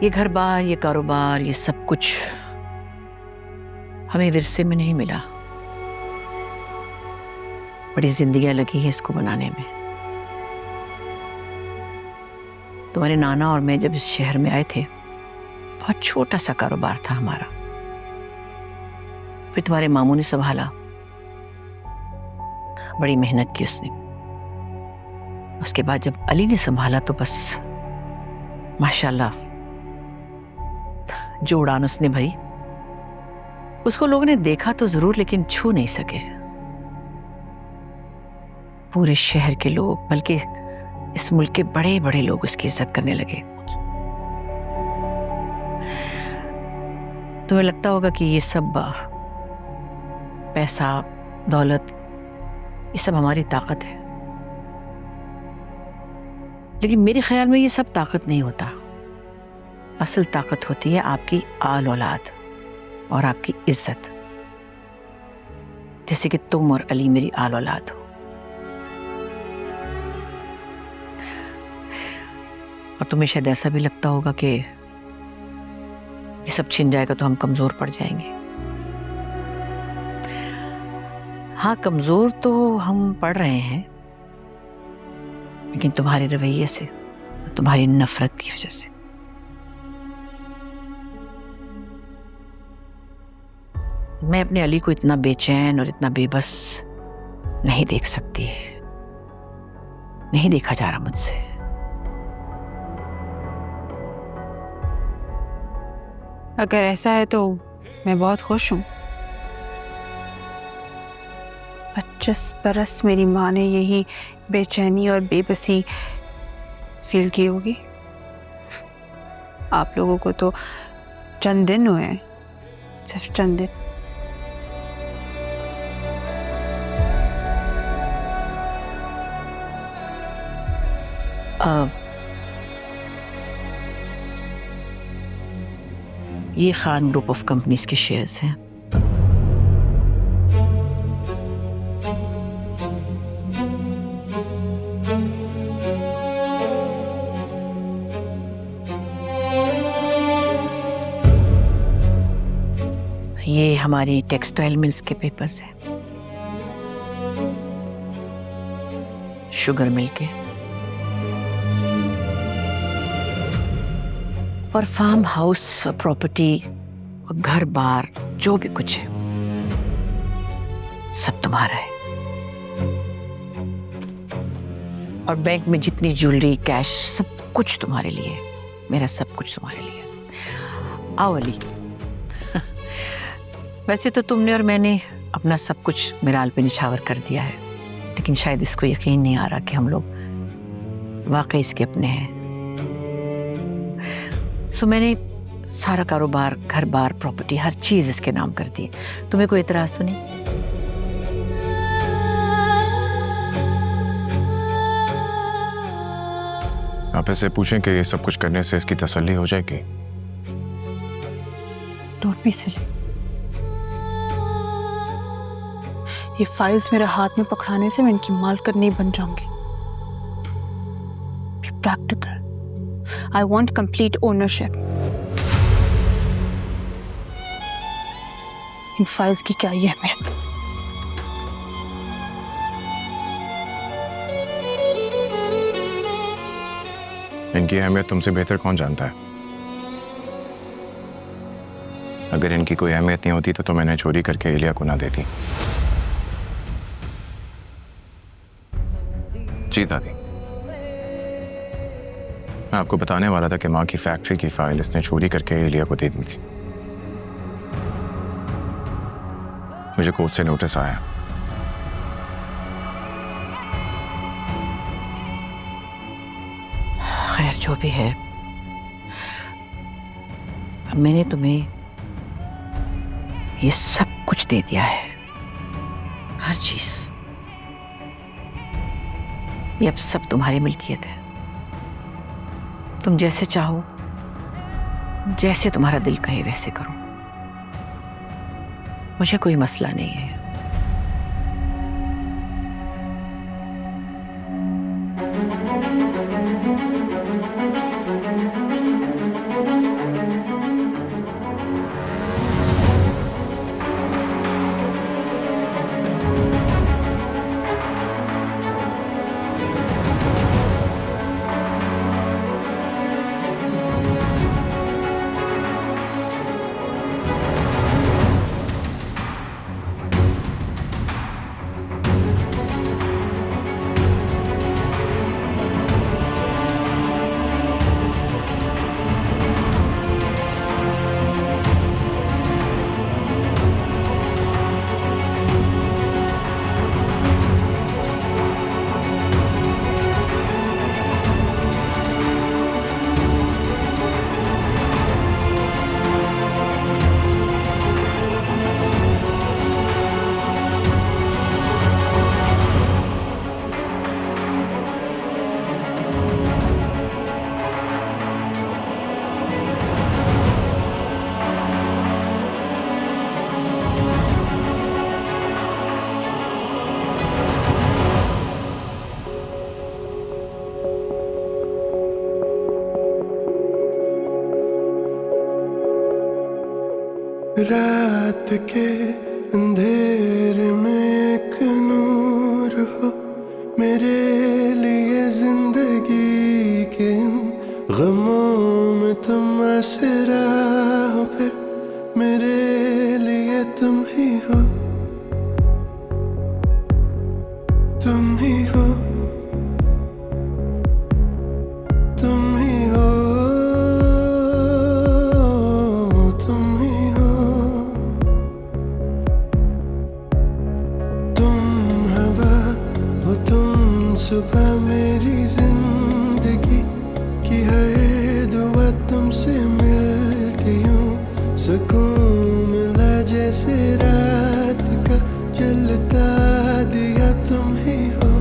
ये घर बार, ये कारोबार, ये सब कुछ हमें विरसे में नहीं मिला, बड़ी जिंदगियां लगी है इसको बनाने में। तुम्हारे नाना और मैं जब इस शहर में आए थे, बहुत छोटा सा कारोबार था हमारा। फिर तुम्हारे मामू ने संभाला, बड़ी मेहनत की उसने। उसके बाद जब अली ने संभाला तो बस माशाल्लाह जो उड़ान उसने भरी, उसको लोगों ने देखा तो जरूर लेकिन छू नहीं सके। पूरे शहर के लोग, बल्कि इस मुल्क के बड़े बड़े लोग उसकी इज्जत करने लगे। तुम्हें लगता होगा कि ये सब पैसा, दौलत, ये सब हमारी ताकत है, लेकिन मेरे ख्याल में ये सब ताकत नहीं होता। असल ताकत होती है आपकी आल औलाद और आपकी इज्जत, जैसे कि तुम और अली मेरी आल औलाद हो। और तुम्हें शायद ऐसा भी लगता होगा कि ये सब छिन जाएगा तो हम कमजोर पड़ जाएंगे। हाँ, कमजोर तो हम पड़ रहे हैं, लेकिन तुम्हारे रवैये से, तुम्हारी नफरत की वजह से। मैं अपने अली को इतना बेचैन और इतना बेबस नहीं देख सकती, नहीं देखा जा रहा मुझसे। अगर ऐसा है तो मैं बहुत खुश हूँ। 25 बरस मेरी माँ ने यही बेचैनी और बेबसी फील की होगी। आप लोगों को तो चंद दिन हुए हैं, सिर्फ चंद दिन। ये खान ग्रुप ऑफ कंपनीज के शेयर्स हैं। ये हमारी टेक्सटाइल मिल्स के पेपर्स हैं, शुगर मिल के, और फार्म हाउस और प्रॉपर्टी और घर बार जो भी कुछ है सब तुम्हारा है। और बैंक में जितनी ज्वेलरी, कैश, सब कुछ तुम्हारे लिए। मेरा सब कुछ तुम्हारे लिए। आओ अली। वैसे तो तुमने और मैंने अपना सब कुछ मिराल पे निछावर कर दिया है, लेकिन शायद इसको यकीन नहीं आ रहा कि हम लोग वाकई इसके अपने हैं। सो मैंने सारा कारोबार, घर बार, प्रॉपर्टी, हर चीज इसके नाम कर दी। तुम्हें कोई एतराज तो नहीं? आप ऐसे पूछें कि ये सब कुछ करने से इसकी तसल्ली हो जाएगी? Don't be silly. ये फाइल्स मेरे हाथ में पकड़ाने से मैं इनकी मालकिन नहीं बन जाऊंगी। Be practical. I want complete ownership. In files की क्या ही अहमियत? इनकी अहमियत तुमसे बेहतर कौन जानता है? अगर इनकी कोई अहमियत नहीं होती तो मैंने चोरी करके एलिया को ना देती। जी दादी, मैं आपको बताने वाला था कि माँ की फैक्ट्री की फाइल इसने चोरी करके एलिया को दे दी थी। मुझे कोर्ट से नोटिस आया। खैर, जो भी है, अब मैंने तुम्हें ये सब कुछ दे दिया है, हर चीज। ये अब सब तुम्हारी मिल्कियत है। तुम जैसे चाहो, जैसे तुम्हारा दिल कहे वैसे करो, मुझे कोई मसला नहीं है। रात के अंधेरे में एक नूर हो मेरे लिए जिंदगी के इन गमों में तुम आसरा हो फिर मेरे लिए तुम ही हो तुम ही हो तुम ही हो तुम ही हो तुम हवा हो तुम सुबह मेरी जिंदगी की हर दुआ तुमसे मिल के यूं सुकून मिला जैसे रात का जलता दिया तुम ही हो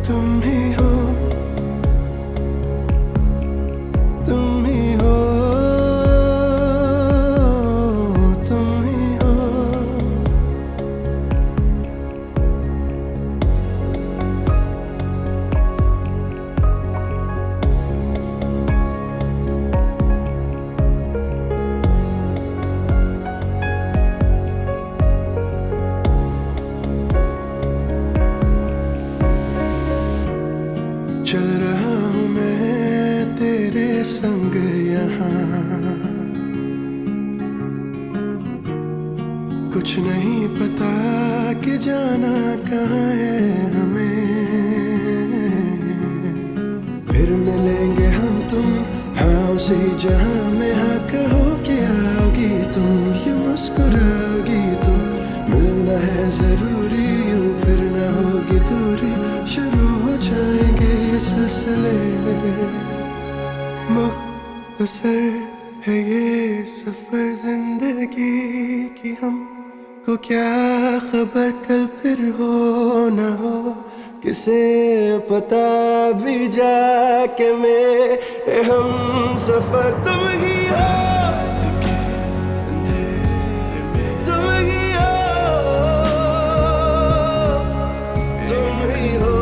तुम ही हो तुम ही हो तुम ही हो चल रहा हूँ मैं तेरे संग यहाँ कुछ नहीं पता कि जाना कहाँ है हमें फिर मिलेंगे हम तुम हाँ उसी जहाँ में हाँ कहो कि आओगी तुम ये मुस्कुराओगी तुम मिलना है जरूरी यूं फिर न होगी दूरी शुरू हो जाएंगे ये सिलसिले मुख्तसर है ये सफर जिंदगी की हमको क्या खबर कल फिर हो न हो किसे पता भी जाके मेरे हम सफर तुम ही हो तुम ही हो तुम ही हो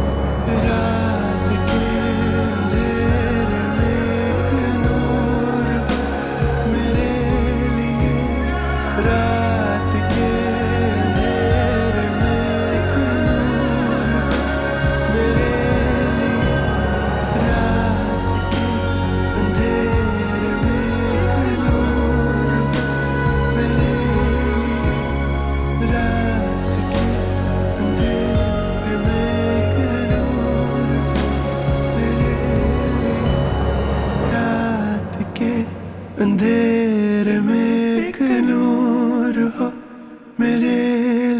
रात के अंधेरे में एक नूर हो मेरे लिए रात के अंधेरे में एक नूर हो मेरे लिए रात के अंधेरे में एक नूर हो मेरे लिए रात के अंधेरे में एक नूर हो मेरे लिए रात के अंधेरे में एक नूर हो मेरे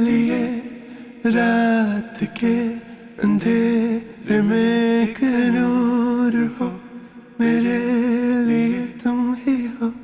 लिए रात के अंधेरे में